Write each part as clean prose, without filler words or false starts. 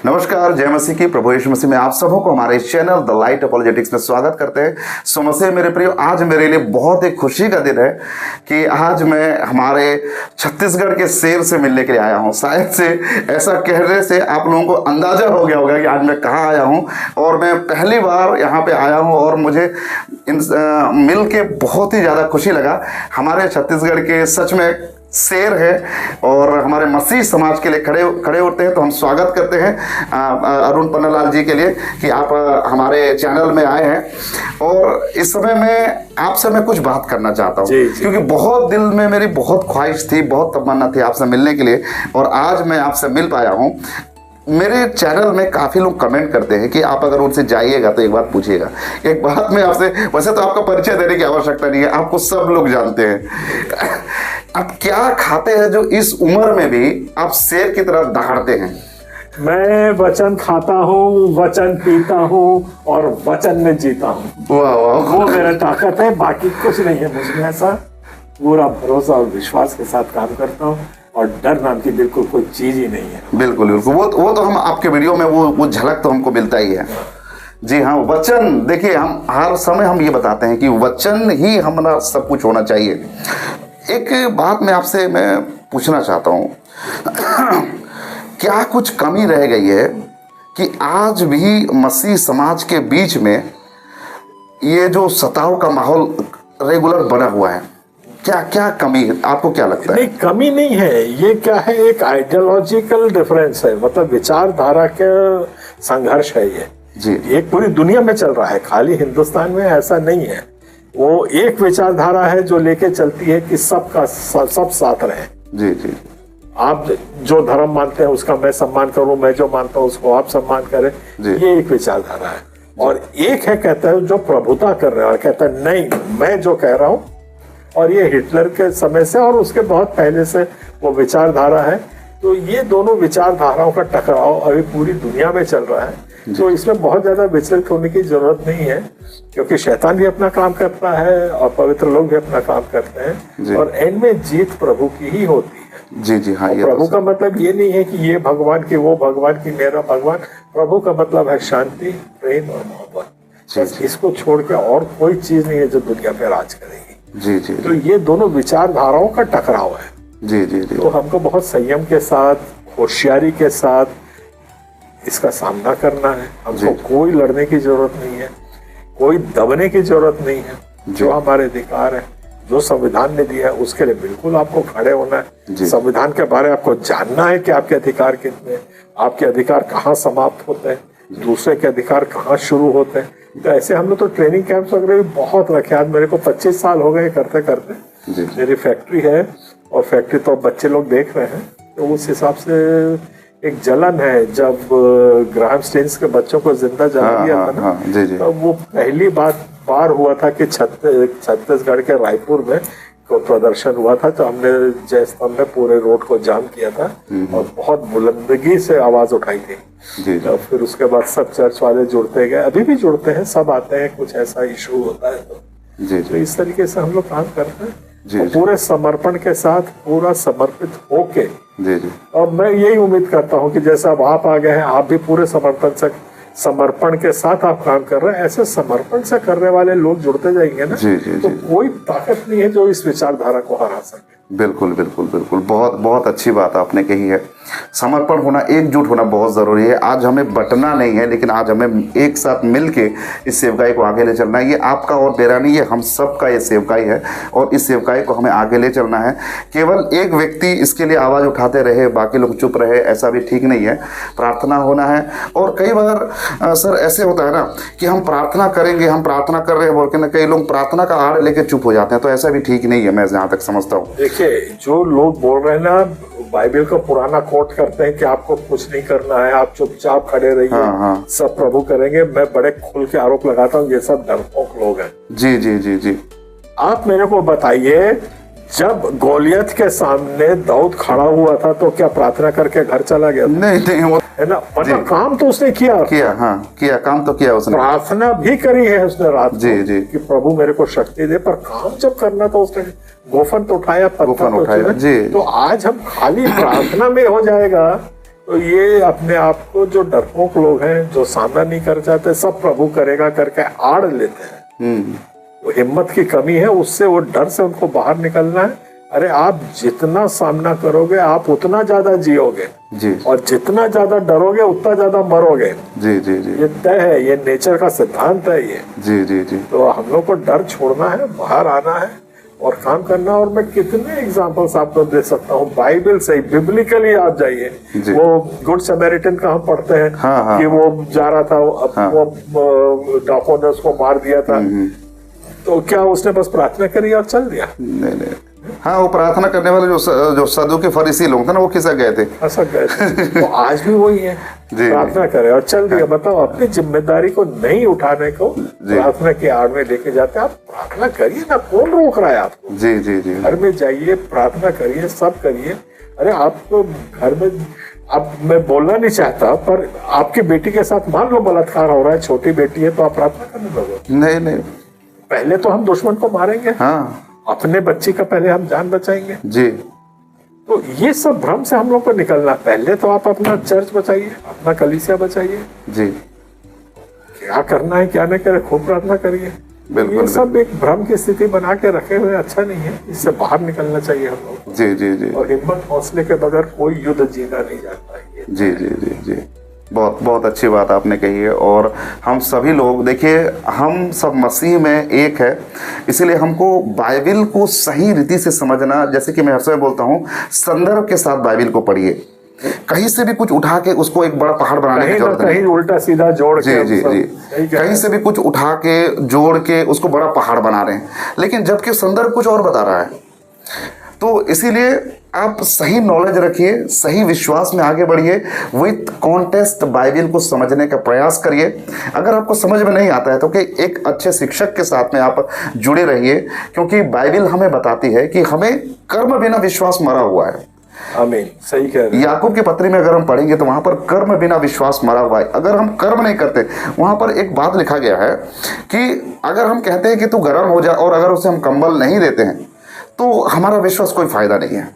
नमस्कार, जय मसीह की। प्रभु यीशु मसीह में आप सबों को हमारे चैनल द लाइट अपॉलोजेटिक्स में स्वागत करते हैं। सो मसीह मेरे प्रियो, आज मेरे लिए बहुत एक खुशी का दिन है कि आज मैं हमारे छत्तीसगढ़ के शेर से मिलने के लिए आया हूं। शायद से ऐसा कहने से आप लोगों को अंदाजा हो गया होगा कि आज मैं कहाँ आया हूं, और मैं पहली बार यहाँ पे आया हूं और मुझे मिल के बहुत ही ज़्यादा खुशी लगा। हमारे छत्तीसगढ़ के सच में शेर है और हमारे मसीह समाज के लिए खड़े होते हैं। तो हम स्वागत करते हैं अरुण पन्नालाल जी के लिए कि आप हमारे चैनल में आए हैं। और इस समय में आपसे मैं कुछ बात करना चाहता हूँ, क्योंकि बहुत दिल में मेरी बहुत ख्वाहिश थी, बहुत तमन्ना थी आपसे मिलने के लिए, और आज मैं आपसे मिल पाया हूँ। मेरे चैनल में काफ़ी लोग कमेंट करते हैं कि आप अगर उनसे जाइएगा तो एक बात पूछिएगा। एक बात मैं आपसे, वैसे तो आपका परिचय देने की आवश्यकता नहीं है, आपको सब लोग जानते हैं। आप क्या खाते हैं जो इस उम्र में भी आप शेर की तरह दहाड़ते हैं? मैं वचन खाता हूँ, वचन पीता हूँ और वचन में जीता हूँ। वाह वाह, वो मेरा ताकत है, बाकी कुछ नहीं है मुझमें। ऐसा पूरा भरोसा और विश्वास के साथ काम करता हूँ और डर नाम की बिल्कुल कोई चीज ही नहीं है। बिल्कुल बिल्कुल, वो तो हम आपके वीडियो में वो झलक तो हमको मिलता ही है। जी हाँ, वचन, देखिए हम हर समय हम ये बताते हैं कि वचन ही हमारा सब कुछ होना चाहिए। एक बात मैं आपसे पूछना चाहता हूँ, क्या कुछ कमी रह गई है कि आज भी मसीह समाज के बीच में ये जो सताव का माहौल रेगुलर बना हुआ है? क्या क्या कमी है, आपको क्या लगता है? नहीं, कमी नहीं है। ये क्या है, एक आइडियोलॉजिकल डिफरेंस है, मतलब विचारधारा के संघर्ष है ये जी। एक पूरी दुनिया में चल रहा है, खाली हिंदुस्तान में ऐसा नहीं है। वो एक विचारधारा है जो लेके चलती है कि सबका सब साथ रहे। जी जी। आप जो धर्म मानते हैं उसका मैं सम्मान करूं, मैं जो मानता हूं उसको आप सम्मान करें, ये एक विचारधारा है। और एक है, कहता है, जो प्रभुता कर रहा है, कहता है नहीं मैं जो कह रहा हूं। और ये हिटलर के समय से और उसके बहुत पहले से वो विचारधारा है। तो ये दोनों विचारधाराओं का टकराव अभी पूरी दुनिया में चल रहा है। तो इसमें बहुत ज्यादा विचलित होने की जरूरत नहीं है, क्योंकि शैतान भी अपना काम करता है और पवित्र लोग भी अपना काम करते हैं, और एंड में जीत प्रभु की ही होती है। जी जी हाँ। प्रभु का मतलब ये नहीं है कि ये भगवान की, वो भगवान की, मेरा भगवान। प्रभु का मतलब है शांति, प्रेम और मोहब्बत। इसको छोड़ के और कोई चीज नहीं है जो दुनिया पे राज करेगी। जी जी। तो ये दोनों विचारधाराओं का टकराव है। जी जी जी। तो हमको बहुत संयम के साथ, होशियारी के साथ इसका सामना करना है। हमको कोई लड़ने की जरूरत नहीं है, कोई दबने की जरूरत नहीं है। जो हमारे अधिकार है, जो संविधान ने दिया है, उसके लिए बिल्कुल आपको खड़े होना है। संविधान के बारे में आपको जानना है कि आपके अधिकार कितने हैं, आपके अधिकार कहाँ समाप्त होते हैं, दूसरे के अधिकार कहाँ शुरू होते हैं। तो ऐसे हम लोग तो ट्रेनिंग कैंप्स वगैरह भी बहुत रखे। आज मेरे को 25 साल हो गए करते करते। मेरी फैक्ट्री है और फैक्ट्री तो बच्चे लोग देख रहे हैं, तो उस हिसाब से एक जलन है। जब ग्राहम स्टेन्स के बच्चों को जिंदा जला दिया था ना, तो वो पहली बार हुआ था कि छत्तीसगढ़ के रायपुर में को प्रदर्शन हुआ था। तो हमने जयस्तंभ में पूरे रोड को जाम किया था और बहुत बुलंदगी से आवाज उठाई थी। तो फिर उसके बाद सब चर्च वाले जुड़ते गए, अभी भी जुड़ते हैं, सब आते हैं, कुछ ऐसा इशू होता है तो इस तरीके से हम लोग काम करते हैं। और पूरे समर्पण के साथ, पूरा समर्पित होके। और मैं यही उम्मीद करता हूँ कि जैसा अब आप आ गए हैं, आप भी पूरे समर्पण के साथ आप काम कर रहे हैं। ऐसे समर्पण से करने वाले लोग जुड़ते जाएंगे ना, तो कोई ताकत नहीं है जो इस विचारधारा को हरा सके। बिल्कुल बिल्कुल बिल्कुल, बहुत बहुत अच्छी बात आपने कही है। समर्पण होना, एकजुट होना बहुत ज़रूरी है। आज हमें बंटना नहीं है, लेकिन आज हमें एक साथ मिल के इस सेवकाई को आगे ले चलना है। ये आपका और मेरा नहीं, ये हम सब का ये सेवकाई है, और इस सेवकाई को हमें आगे ले चलना है। केवल एक व्यक्ति इसके लिए आवाज़ उठाते रहे, बाकी लोग चुप रहे, ऐसा भी ठीक नहीं है। प्रार्थना होना है। और कई बार सर ऐसे होता है ना कि हम प्रार्थना करेंगे, हम प्रार्थना कर रहे हैं बोल के ना, कई लोग प्रार्थना का आड़ लेके चुप हो जाते हैं, तो ऐसा भी ठीक नहीं है, मैं जहाँ तक समझता हूँ। देखिए, जो लोग बोल रहे हैं ना, बाइबल का पुराना कोट करते हैं कि आपको कुछ नहीं करना है, आप चुपचाप खड़े रहिए, सब प्रभु करेंगे। मैं बड़े खुल के आरोप लगाता हूँ, ये सब डरपोक लोग हैं। जी जी जी जी। आप मेरे को बताइए, जब गोलियत के सामने दाऊद खड़ा हुआ था तो क्या प्रार्थना करके घर चला गया? नहीं नहीं, वो है ना, मतलब काम तो उसने किया, काम तो किया उसने, प्रार्थना भी करी है उसने रात जी जी कि प्रभु मेरे को शक्ति दे, पर काम जब करना था उसने गोफन तो उठाया, पत्थर तो उठाया जी। तो आज हम खाली प्रार्थना में हो जाएगा तो ये अपने आप को जो डरपोक लोग हैं, जो सामना नहीं कर चाहते, सब प्रभु करेगा करके आड़ लेते हैं। तो हिम्मत की कमी है, उससे वो डर से उनको बाहर निकलना है। अरे आप जितना सामना करोगे आप उतना ज्यादा जियोगे जी, और जितना ज्यादा डरोगे उतना ज्यादा मरोगे। जी जी जी ये तय है, ये नेचर का सिद्धांत है ये। जी जी जी तो हम लोग को डर छोड़ना है, बाहर आना है और काम करना। और मैं कितने एग्जांपल्स आपको दे सकता हूँ, बाइबल से, बिब्लिकली आप जाइए। जी। वो गुड समैरिटन का हम पढ़ते हैं हाँ। कि वो जा रहा था, वो डाकुओं ने उसको मार दिया था, तो क्या उसने बस प्रार्थना करी और चल दिया? नहीं नहीं, हाँ, वो प्रार्थना करने वाले जो सदुकी फरीसी लोग थे ना, वो खिसक गए थे, खिसक गए थे। तो आज भी वही है, प्रार्थना करे और चल दिया। बताओ, अपनी जिम्मेदारी को नहीं उठाने को प्रार्थना की आड़ में लेके जाते हैं। आप प्रार्थना करिए ना, कौन रोक रहा है आपको? जी जी जी, घर में जाइए, प्रार्थना करिए, सब करिए। अरे आपको घर में, अब मैं बोलना नहीं चाहता, पर आपकी बेटी के साथ मान लो बलात्कार हो रहा है, छोटी बेटी है, तो आप प्रार्थना करने लगोगे? नहीं नहीं, पहले तो हम दुश्मन को मारेंगे, हाँ अपने बच्चे का पहले हम जान बचाएंगे। जी, तो ये सब भ्रम से हम लोग को निकलना। पहले तो आप अपना चर्च बचाइए, अपना कलीसिया बचाइए। जी, क्या करना है क्या नहीं करे, खूब प्रार्थना करिए। बिल्कुल, ये सब एक भ्रम की स्थिति बना के रखे हुए अच्छा नहीं है, इससे बाहर निकलना चाहिए हम लोग। जी जी जी, और हिम्मत हौसले के बगैर कोई युद्ध जीता नहीं जाता है। जी जी जी जी, बहुत बहुत अच्छी बात आपने कही है। और हम सभी लोग, देखिए, हम सब मसीह में एक है, इसीलिए हमको बाइबिल को सही रीति से समझना, जैसे कि मैं हर समय बोलता हूँ, संदर्भ के साथ बाइबिल को पढ़िए। कहीं से भी कुछ उठा के उसको एक बड़ा पहाड़ बनाने की जरूरत नहीं, कहीं उल्टा सीधा जोड़ जी के जी जी, कहीं से भी कुछ उठा के जोड़ के उसको बड़ा पहाड़ बना रहे हैं, लेकिन जबकि संदर्भ कुछ और बता रहा है। तो इसीलिए आप सही नॉलेज रखिए, सही विश्वास में आगे बढ़िए, विथ कॉन्टेक्स्ट बाइबल को समझने का प्रयास करिए। अगर आपको समझ में नहीं आता है तो कि एक अच्छे शिक्षक के साथ में आप जुड़े रहिए, क्योंकि बाइबल हमें बताती है कि हमें कर्म बिना विश्वास मरा हुआ है। आमीन, सही कह रहे हैं। याकूब की पत्री में अगर हम पढ़ेंगे तो वहां पर कर्म बिना विश्वास मरा हुआ है। अगर हम कर्म नहीं करते, वहां पर एक बात लिखा गया है कि अगर हम कहते हैं कि तू गर्म हो जा और अगर उसे हम कंबल नहीं देते हैं तो हमारा विश्वास कोई फायदा नहीं है।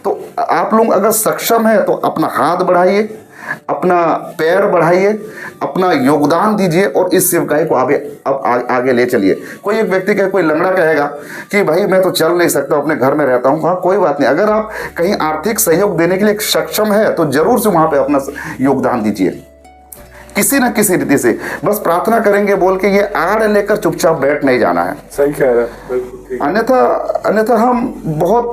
तो आप लोग अगर सक्षम है तो अपना हाथ बढ़ाइए, अपना पैर बढ़ाइए, अपना योगदान दीजिए और इस सेवकाई को आगे ले चलिए। कोई एक व्यक्ति का, कोई लंगड़ा कहेगा कि भाई मैं तो चल नहीं सकता, अपने घर में रहता हूँ। हाँ, कोई बात नहीं, अगर आप कहीं आर्थिक सहयोग देने के लिए सक्षम है तो जरूर से वहां पे अपना योगदान दीजिए, किसी न किसी रीति से। बस प्रार्थना करेंगे बोल के ये आड़ लेकर चुपचाप बैठ नहीं जाना है। सही कह रहे हैं, बिल्कुल ठीक। अन्यथा हम बहुत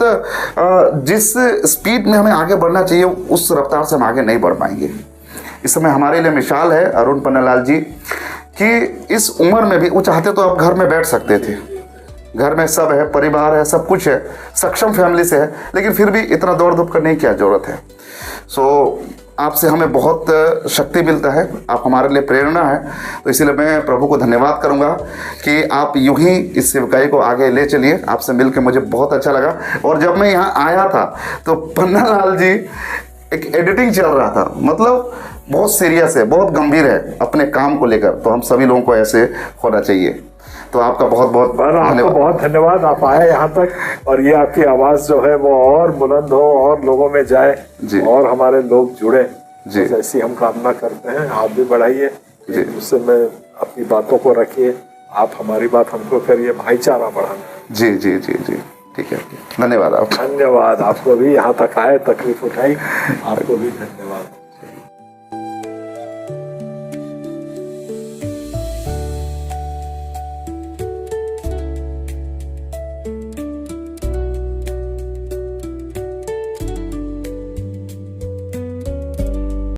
जिस स्पीड में हमें आगे बढ़ना चाहिए उस रफ्तार से हम आगे नहीं बढ़ पाएंगे। इस समय हमारे लिए मिसाल है अरुण पन्नालाल जी कि इस उम्र में भी वो चाहते तो आप घर में बैठ सकते थे, घर में सब है, परिवार है, सब कुछ है, सक्षम फैमिली से है, लेकिन फिर भी इतना दौड़ धूप करने की क्या जरूरत है। सो आपसे हमें बहुत शक्ति मिलता है, आप हमारे लिए प्रेरणा है। तो इसीलिए मैं प्रभु को धन्यवाद करूंगा कि आप यूं ही इस सेवकाई को आगे ले चलिए। आपसे मिलकर मुझे बहुत अच्छा लगा। और जब मैं यहाँ आया था तो पन्नालाल जी एक एडिटिंग चल रहा था, मतलब बहुत सीरियस है, बहुत गंभीर है अपने काम को लेकर। तो हम सभी लोगों को ऐसे होना चाहिए। तो आपका बहुत बहुत धन्यवाद। बहुत धन्यवाद, आप आए यहाँ तक और ये आपकी आवाज जो है वो और बुलंद हो और लोगों में जाए और हमारे लोग जुड़े जी। ऐसी हम कामना करते हैं। आप भी बढ़ाइए, उससे में अपनी बातों को रखिए, आप हमारी बात हमको करिए, भाईचारा बढ़ाना। जी जी जी जी, ठीक है, धन्यवाद। आप धन्यवाद, आपको भी यहाँ तक आए, तकलीफ उठाई, आपको भी धन्यवाद।